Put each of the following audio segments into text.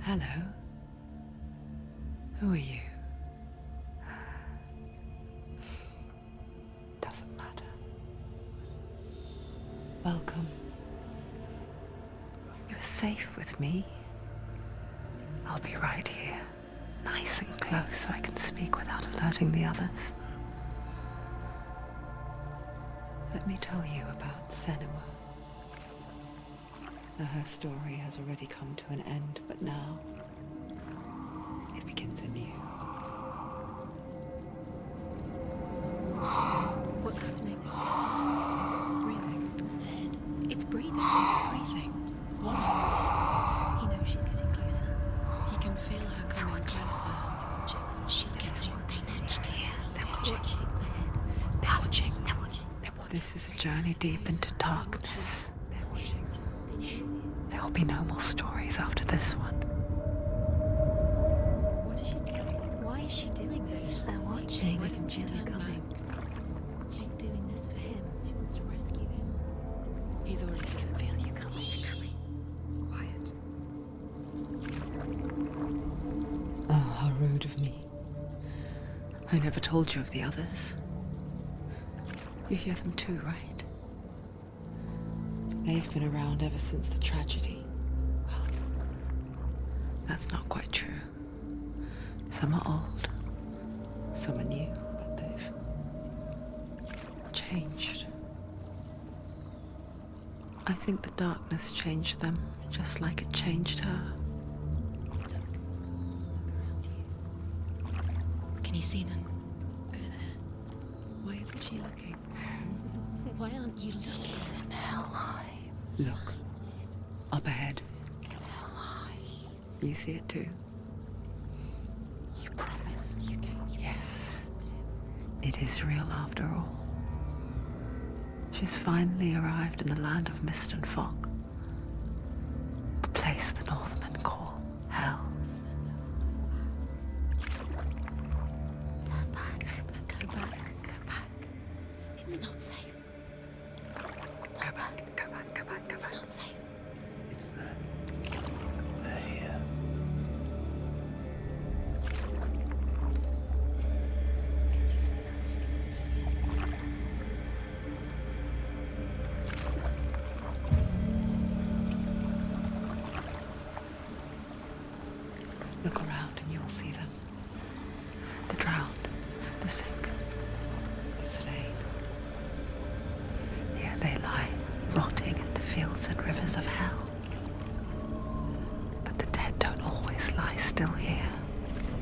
Hello. Who are you? Doesn't matter. Welcome. You're safe with me. I'll be right here, nice and close so I can speak without alerting the others. Let me tell you about Senua. Now, her story has already come to an end, but now it begins anew. What's happening? It's breathing. The head. It's breathing. It's breathing. What? He knows she's getting closer. He can feel her coming closer. She's getting closer. They're watching the head. They're watching. They're watching. This is a journey deep into darkness. They're watching. There'll be no more stories after this one. What is she doing? Why is she doing this? They're watching. Why doesn't she turn coming? She's doing this for him. She wants to rescue him. He's already done. I feel you coming. Quiet. Oh, how rude of me. I never told you of the others. You hear them too, right? They've been around ever since the tragedy. Well, that's not quite true. Some are old, some are new, but they've changed. I think the darkness changed them, just like it changed her. Can you see them? Over there. Why isn't she looking? Why aren't you looking? He's in hell high. Look, up ahead. Hell high. You see it too? You promised you came. Yes. It is real after all. She's finally arrived in the land of mist and fog. The place the Northmen call Hell. Turn back. Go back. Go back. It's not safe. Go back. It's not safe. It's them. They're here. You see them? I can see you. Look around and you'll see them. The drowned, the sick, the slain. Here they lie, rotting in the fields and rivers of hell. But the dead don't always lie still here. You see them?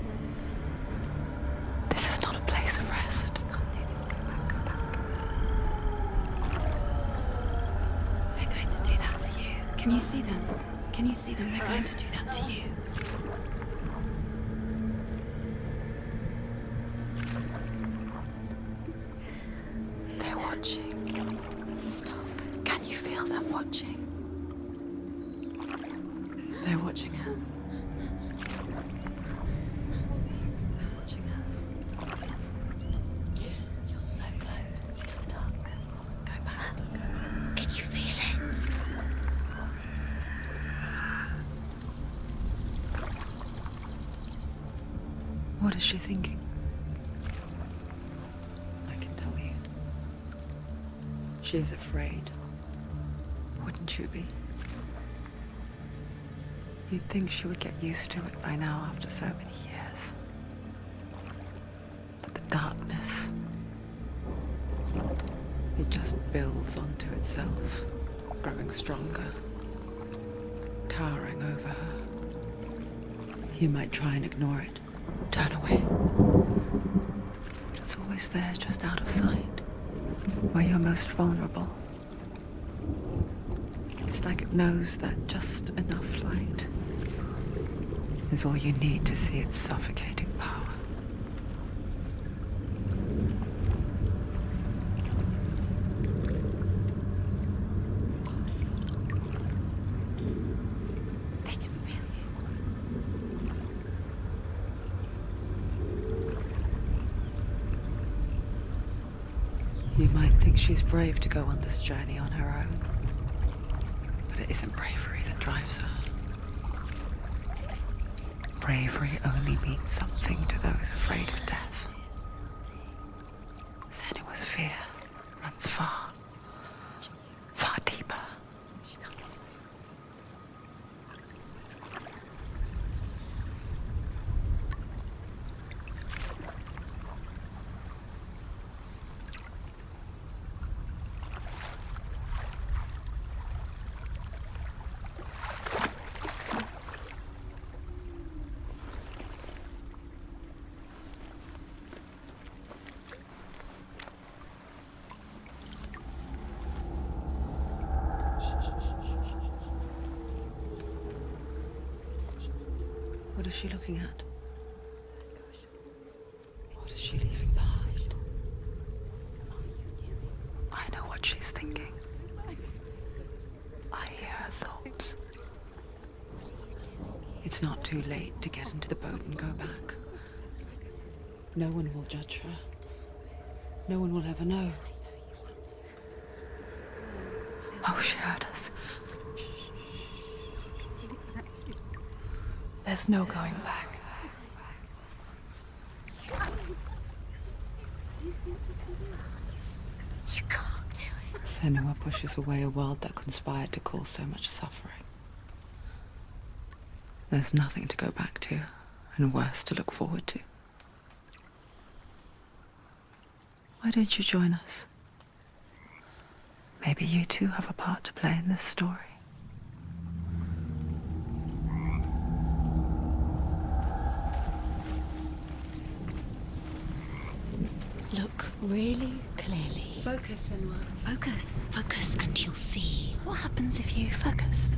This is not a place of rest. You can't do this. Go back. Go back. They're going to do that to you. Can you see them? Can you see them? They're going to do that to you. They're watching. Stop. Can you feel them watching? They're watching her. They're watching her. You're so close to the darkness. Go back. Can you feel it? What is she thinking? I can tell you. She's afraid. Wouldn't you be? You'd think she would get used to it by now after so many years. But the darkness, it just builds onto itself, growing stronger, towering over her. You might try and ignore it, turn away. But it's always there, just out of sight, where you're most vulnerable. It's like it knows that just enough light is all you need to see its suffocating power. They can feel You might think she's brave to go on this journey on her own, but it isn't bravery that drives her. bravery only means something to those afraid of death. Senua's fear runs far, far deeper. What is she looking at? What is she leaving behind? I know what she's thinking. I hear her thoughts. It's not too late to get into the boat and go back. No one will judge her. No one will ever know. Oh, she heard us. There's no going back. You can't do it. Senua pushes away a world that conspired to cause so much suffering. There's nothing to go back to, and worse to look forward to. Why don't you join us? Maybe you too have a part to play in this story. Look really clearly. Focus, Senua. Focus. Focus and you'll see. What happens if you focus?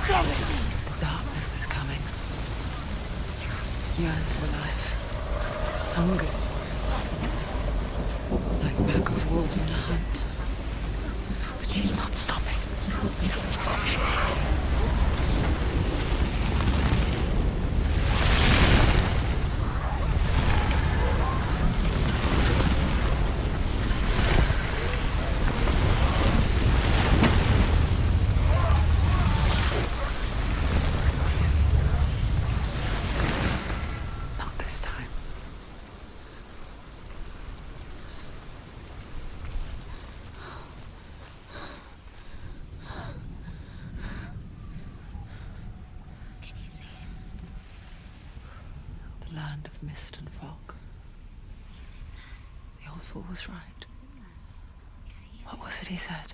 The darkness is coming. Yearns for life. Hungers for it. Like a pack of wolves on a hunt. But she's not stopping. Not this time. Can you see it? The land of mist and fog. He's in there. The old fool was right. You see him? What was it he said?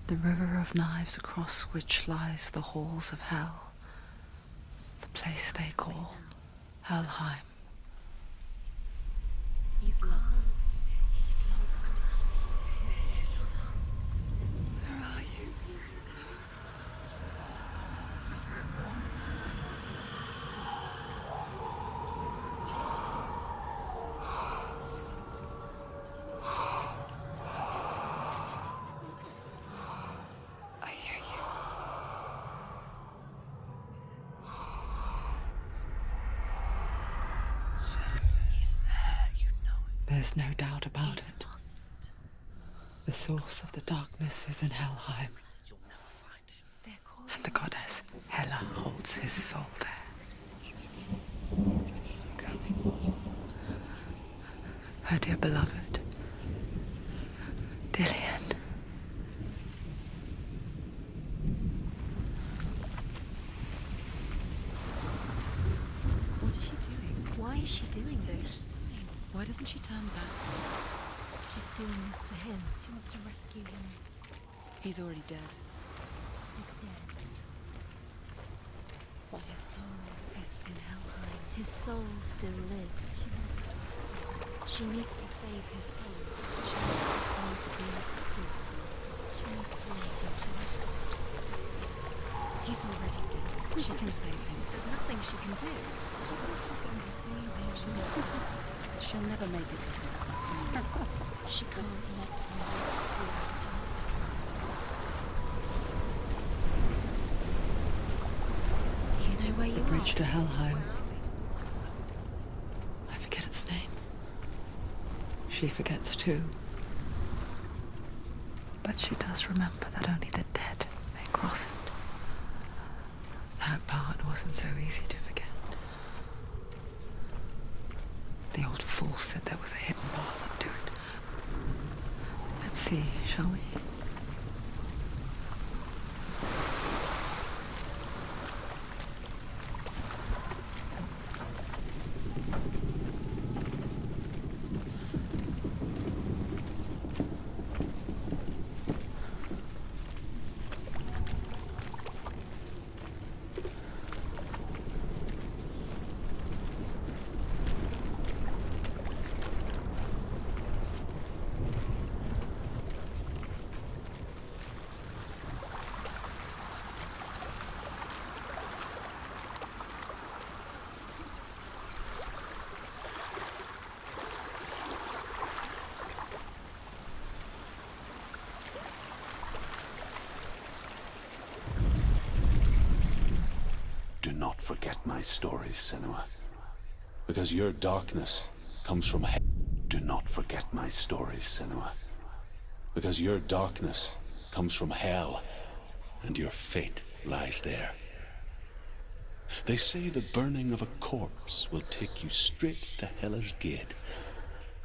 The river of knives across which lies the halls of hell. The place they call Helheim. He's lost. He's lost. Where are you? I hear you. He's there, you know it. There's no doubt about it. Lost. The source of the darkness is in Helheim, You'll never find him. They're calling. and the goddess Hela holds his soul there. Her dear beloved, Dillian. What is she doing? Why is she doing this? Why doesn't she turn back? She's doing this for him. She wants to rescue him. He's already dead. He's dead. But his soul is in Helheim. His soul still lives. She needs to save his soul. She wants his soul to be at peace. She needs to lay him to rest. He's already dead. She can save him. There's nothing she can do. She thinks she's going to save him. She's not going to save him. She'll never make it to him. She can't let him out here. She has to try. Do you know where you are? Bridge to Helheim. I forget its name. She forgets too. But she does remember that only the dead may cross it. That part wasn't so easy to forget. The old fool said there was a hidden path up to it. Let's see, shall we? Do not forget my stories, Senua. Because your darkness comes from hell. Do not forget my stories, Senua. Because your darkness comes from hell, and your fate lies there. They say the burning of a corpse will take you straight to Hela's gate,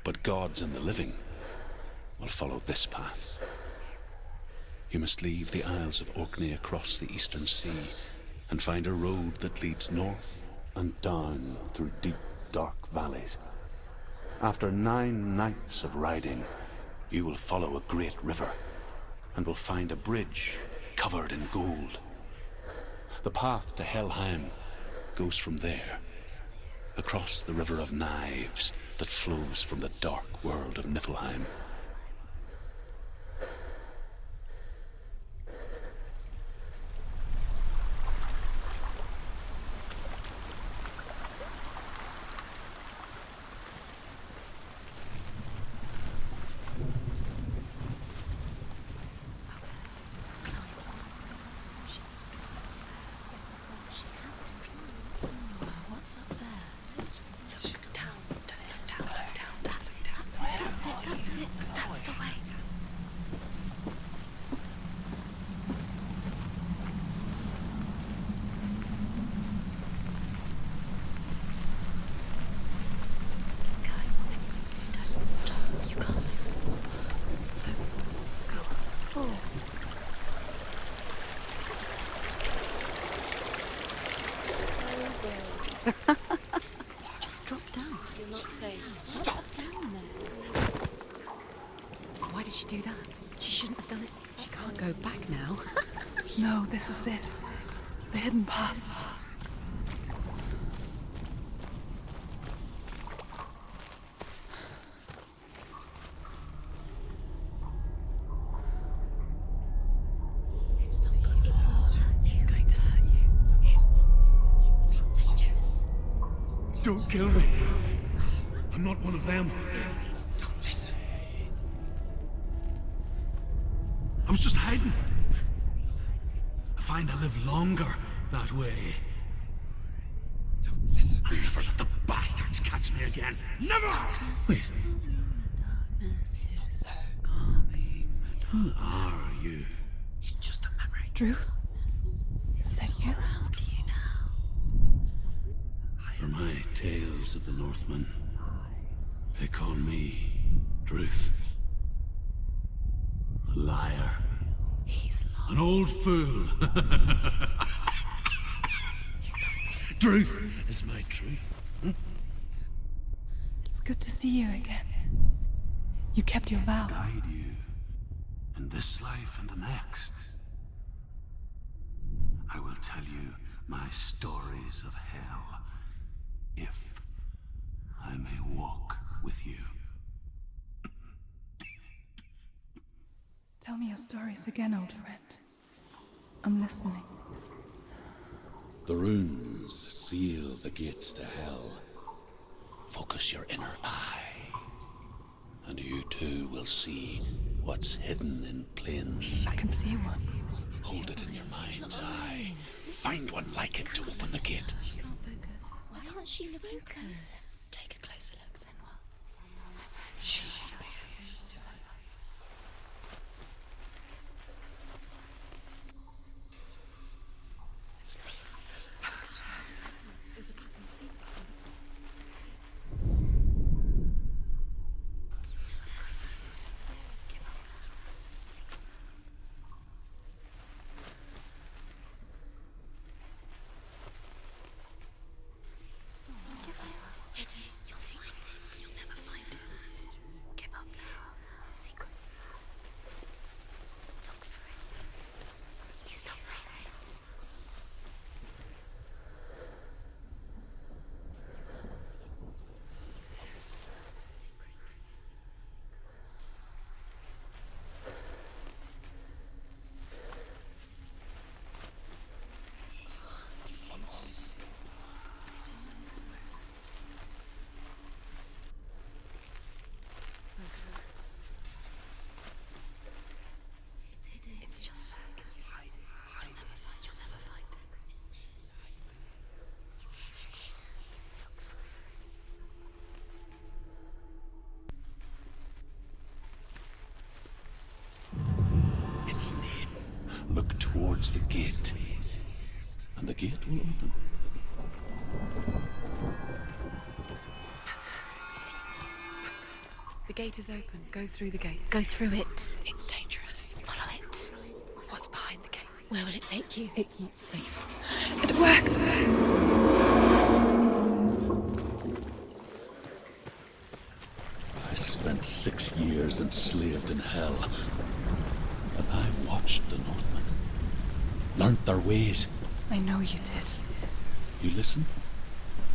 but gods and the living will follow this path. You must leave the Isles of Orkney across the eastern sea and find a road that leads north and down through deep, dark valleys. After 9 nights of riding, you will follow a great river and will find a bridge covered in gold. The path to Helheim goes from there, across the river of knives that flows from the dark world of Niflheim. That's the way. Keep going, whatever you do, don't stop. You can't. Let's go. Forward. So good. Just drop down. You're not safe. Stop down there. Why did she do that? She shouldn't have done it. She can't go back now. No, this is it. The hidden path. It's not going to hurt. It's going to hurt you. It's dangerous. Don't kill me. I'm not one of them. Don't listen. I was just hiding. I find I live longer that way. Don't listen. Never let the bastards catch me again. Never! Wait. Who are you? It's just a memory. Druth? Is that you? How do you know? For my tales of the Northmen, they call me Druth. A liar. He's lost. An old fool. Druth is my truth. It's good to see you again. You kept your vow. Guide you in this life and the next. I will tell you my stories of hell, if I may walk with you. Tell me your stories again, old friend. I'm listening. The runes seal the gates to hell. Focus your inner eye, and you too will see what's hidden in plain sight. I can see one. Hold it in your mind's eye. Find one like it to open the gate. She can't focus. Why can't she focus? Take a closer look, Senua. Shh. There's a button. See the button. You'll never find it. Give up now. It's a secret. Look for it. He's not right. It's a secret. It's hidden. It's just like you'll never find it. It's hidden. Look for it. It's there. Look towards the gate, and the gate will open. The gate is open. Go through the gate. Go through it. It's dangerous. Follow it. What's behind the gate? Where will it take you? It's not safe. It worked! I spent 6 years enslaved in hell, and I watched the Northmen, learnt their ways. I know you did. You listened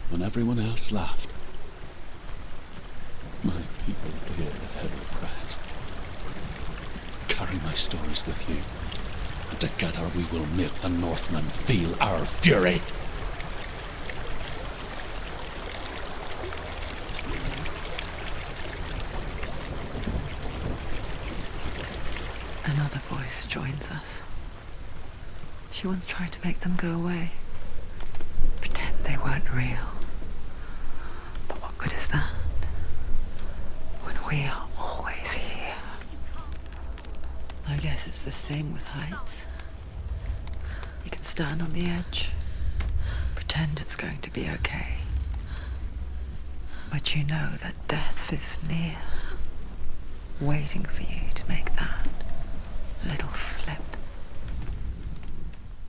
when everyone else laughed. My people pay a heavy price. Carry my stories with you, and together we will make the Northmen feel our fury. Another voice joins us. She once tried to make them go away. Pretend they weren't real. But what good is that? When we are always here. I guess it's the same with heights. You can stand on the edge, pretend it's going to be okay. But you know that death is near, waiting for you to make that little slip.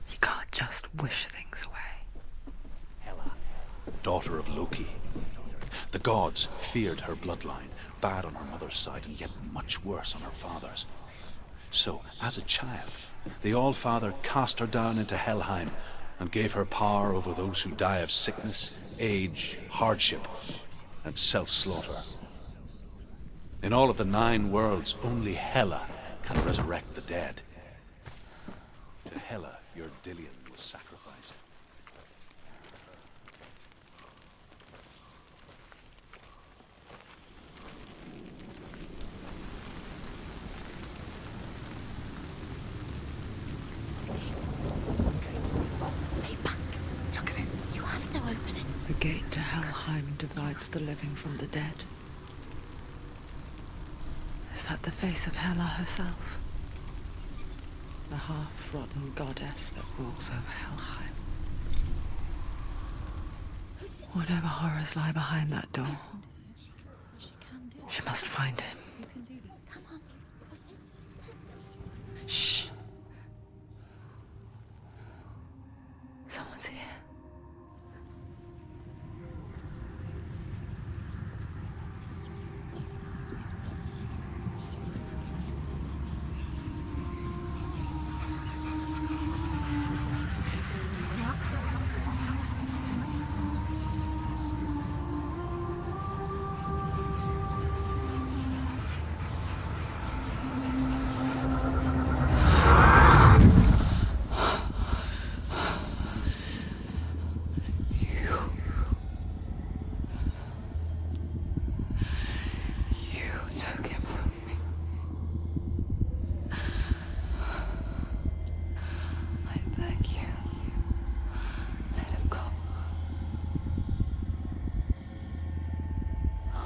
You can't just wish things away. Hela, daughter of Loki. The gods feared her bloodline, bad on her mother's side and yet much worse on her father's. So, as a child, the All-Father cast her down into Helheim and gave her power over those who die of sickness, age, hardship, and self-slaughter. In all of the 9 worlds, only Hela can resurrect the dead. To Hela, your Dillion will sacrifice. Stay back. Look at it. You have to open it. The gate to Helheim divides the living from the dead. Is that the face of Hela herself? The half-rotten goddess that rules over Helheim. Whatever horrors lie behind that door, she must find him. Shh. Someone's here.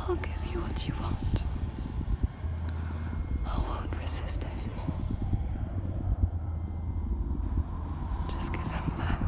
I'll give you what you want. I won't resist anymore. Just give him back.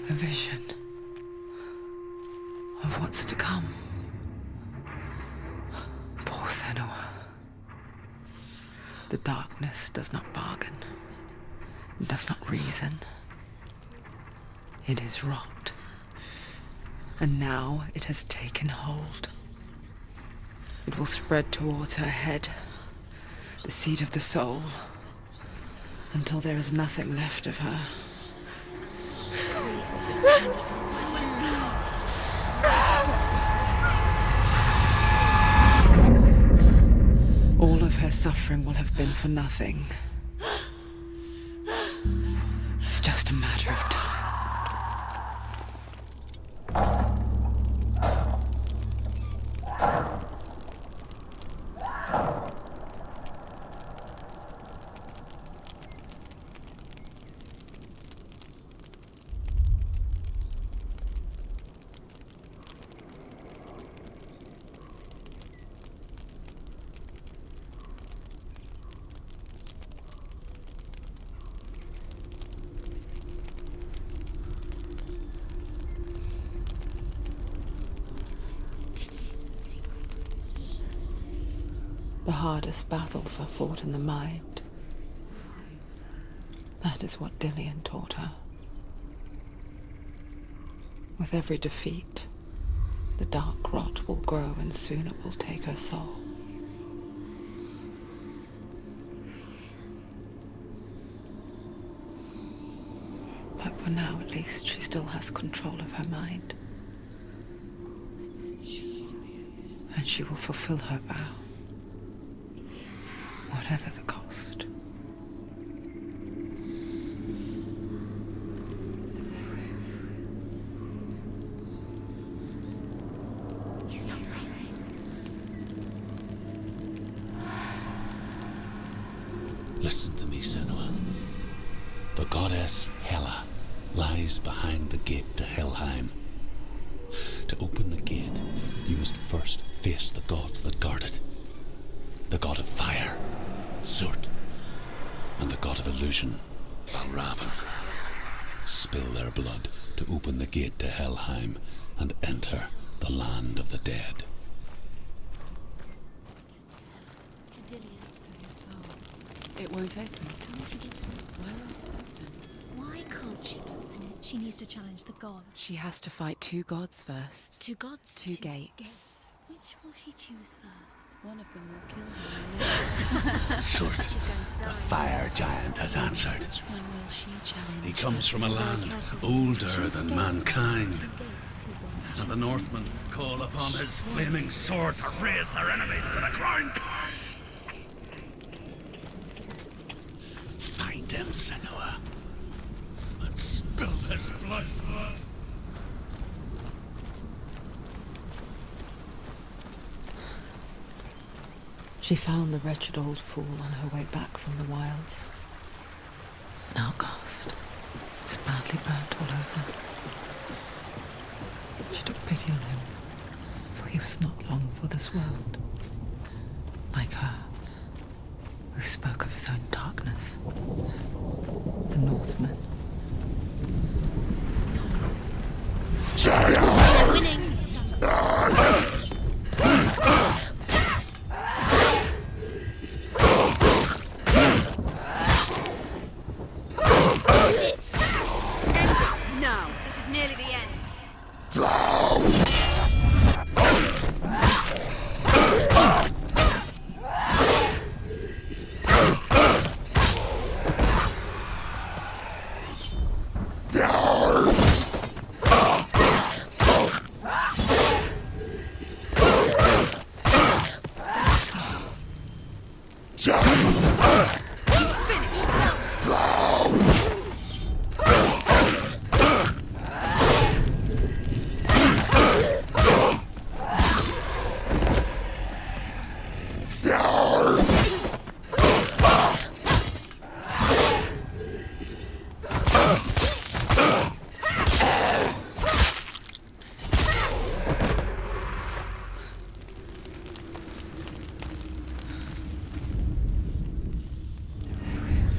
A vision of what's to come. Poor Senua. The darkness does not bargain. It does not reason. It is rot. And now it has taken hold. It will spread towards her head, the seat of the soul, until there is nothing left of her. All of her suffering will have been for nothing. It's just a matter of time. The hardest battles are fought in the mind. That is what Dillian taught her. With every defeat, the dark rot will grow and soon it will take her soul. But for now, at least, she still has control of her mind. And she will fulfill her vow. Whatever the cost. He's not right. Listen to me, Senua. The goddess Hela lies behind the gate to Helheim. To open the gate, you must first face the gods that guard it. The god of fire, Surt, and the god of illusion, Valravan. spill their blood to open the gate to Helheim and enter the land of the dead. To Dillian. To his soul. It won't open. How will she get through? Why won't it open? Why can't she open it? She needs to challenge the gods. She has to fight 2 gods first. 2 gods? Two gates. Which will she choose first? One of them will kill her. Sort. She's going to die. The fire giant has answered. Which one will she challenge? He comes from a land older than mankind. And the Northmen call upon his flaming sword to raise their enemies to the ground. Find him, Senua, and spill his blood. She found the wretched old fool on her way back from the wilds. An outcast. He was badly burnt all over. She took pity on him, for he was not long for this world. Like her, who spoke of his own darkness. The Northmen. No, this is nearly the end.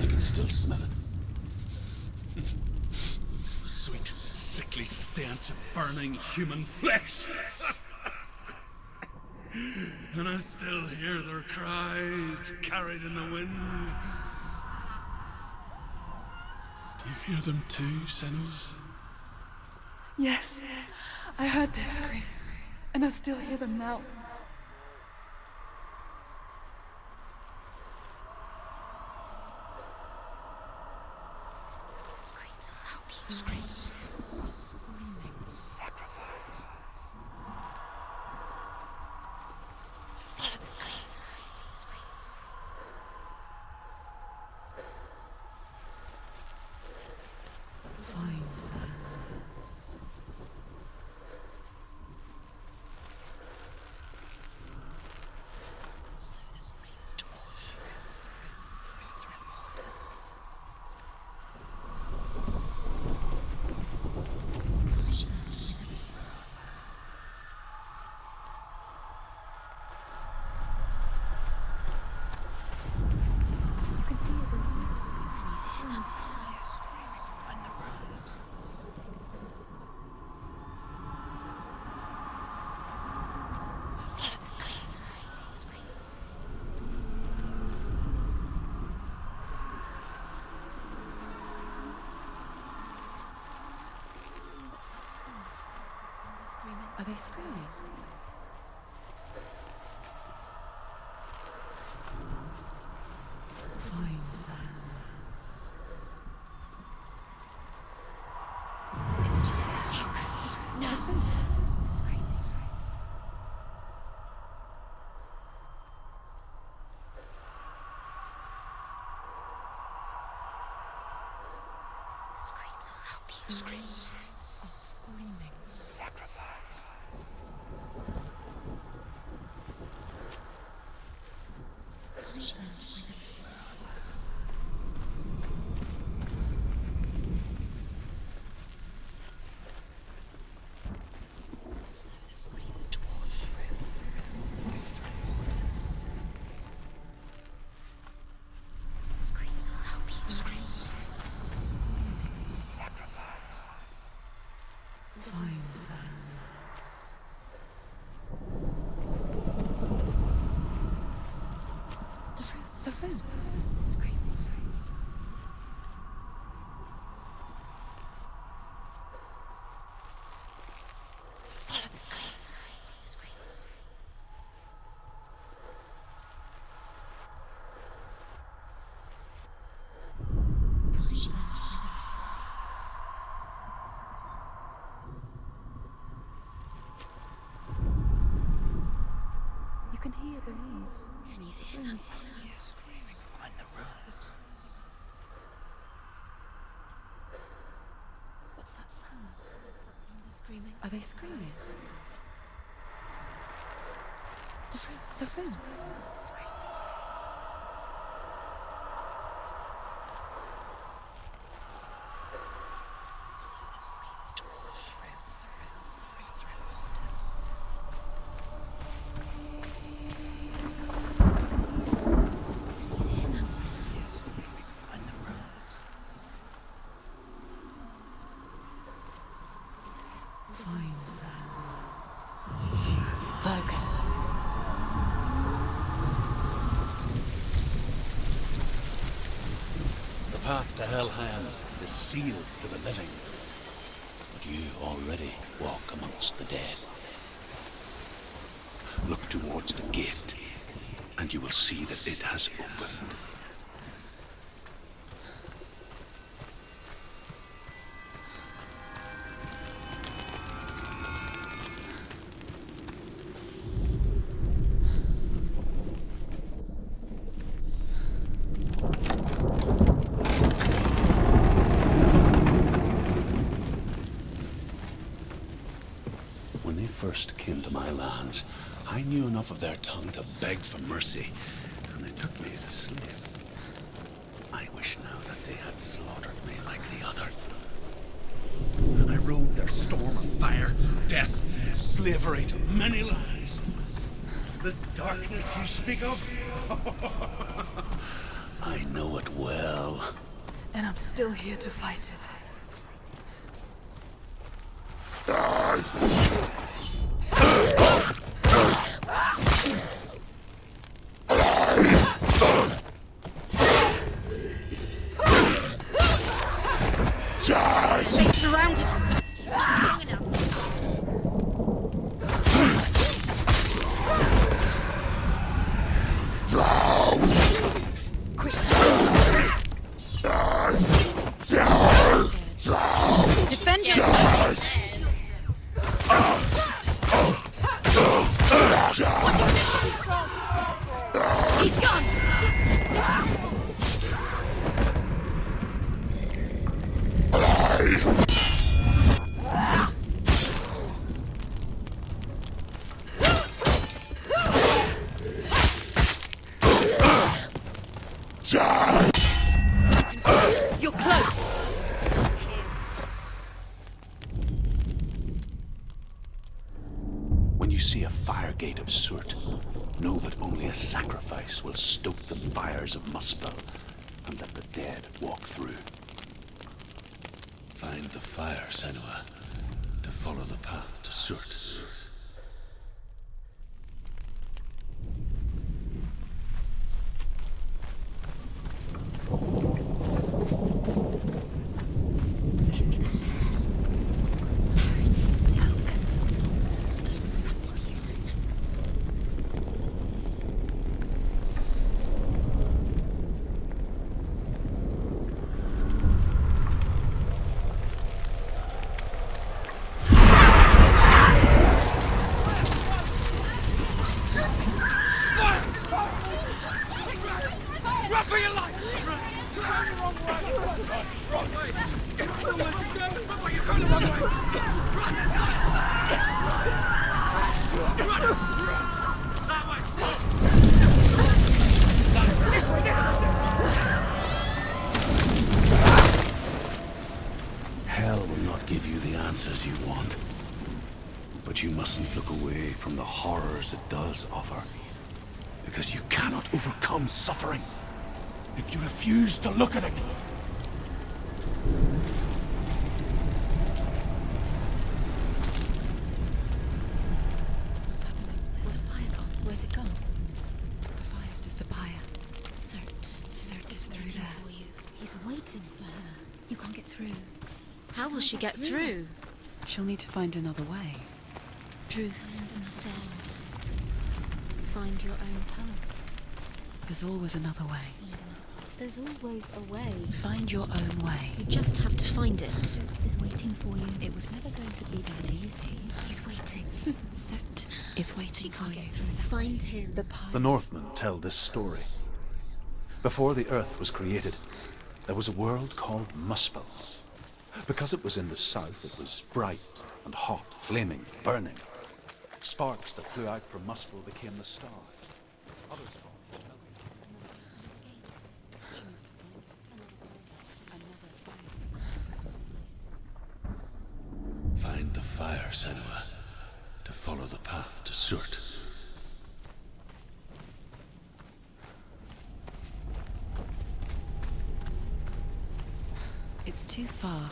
I can still smell it. The sweet, sickly stench of burning human flesh. And I still hear their cries carried in the wind. Do you hear them too, Senua? Yes, I heard their screams, and I still hear them now. The screams will help you. Screams. Follow the screams. Screams. Find them. The screams towards the rooms. The rooms are important. She has to find them. You can hear the rooms. Hear them. Find the rooms. Follow the screams. Screams. What's that sound? They're screaming. Are they screaming? Find them. It's just no. Screaming. The screams will help you. Screams. Screaming. She has to find them. Follow the screams towards the rooms. The rooms are important. The screams will help you. Screams. Find them. The roots. Follow the screams. She has to find You can hear the rooms. Screaming, find the ruins. What's that sound? They're screaming. Are they screaming? The rooms. Find the ruins. Find them. Focus. The path to Hellhand is sealed to the living. But you already walk amongst the dead. Look towards the gate, and you will see that it has opened. When they first came to my lands, I knew enough of their tongue to beg for mercy, and they took me as a slave. I wish now that they had slaughtered me like the others. I rode their storm of fire, death, slavery to many lands. This darkness you speak of? I know it well. And I'm still here to fight it. They surrounded her. She's not strong enough. Defend yourself. He's gone. You're close. When you see a fire gate of soot, know that only a sacrifice will stoke the fires of Muspel and let the dead walk through. Find the fire, Senua, to follow the path to soot. Hell will not give you the answers you want. But you mustn't look away from the horrors it does offer. Because you cannot overcome suffering if you refuse to look at it. He's waiting for her. You can't get through. How will she get through? She'll need to find another way. Truth said, find your own path. There's always another way. There's always a way. Find your own way. You just have to find it. Is waiting for you. It was never going to be that easy. He's waiting. Surt is waiting for you. Find him. The Northmen tell this story. Before the earth was created, there was a world called Muspel. Because it was in the south, it was bright and hot, flaming, burning. Sparks that flew out from Muspel became the stars. Other sparks that melted. Find the fire, Senua, to follow the path to Surt. It's too far.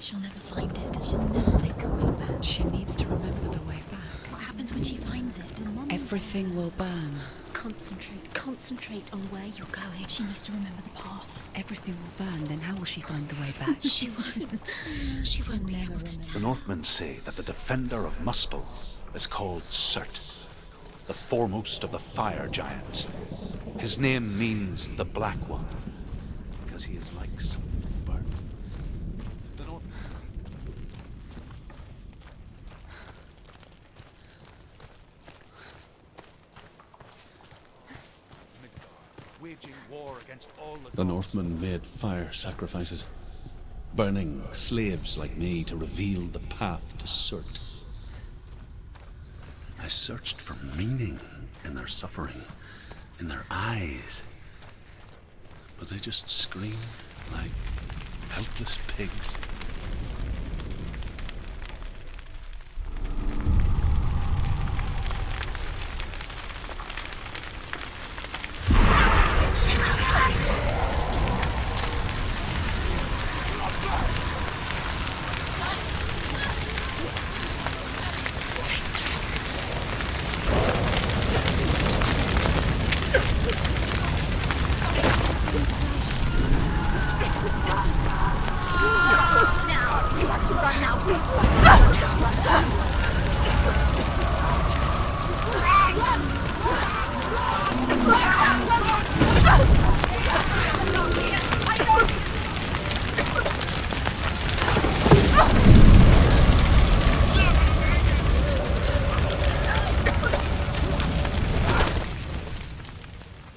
She'll never find it. She'll never make her way back. She needs to remember the way back. What happens when she finds it? Everything will burn. Concentrate on where you're going. She needs to remember the path. Everything will burn, then how will she find the way back? She won't. She won't be able to The tell. Northmen say that the defender of Muspel is called Surt, the foremost of the fire giants. His name means the Black One, because he is like something burnt. The Northmen... Waging war against all The Northmen made fire sacrifices, burning slaves like me to reveal the path to Surt. I searched for meaning in their suffering, in their eyes. But they just screamed like helpless pigs.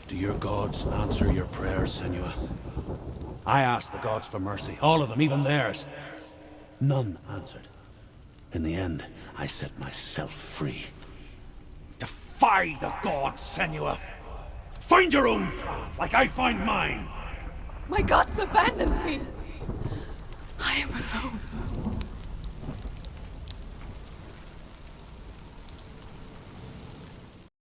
Do your gods answer your prayers, Senua? I asked the gods for mercy, all of them, even theirs. None answered. In the end, I set myself free. Defy the gods, Senua! Find your own path, like I find mine! My gods abandoned me. I am alone.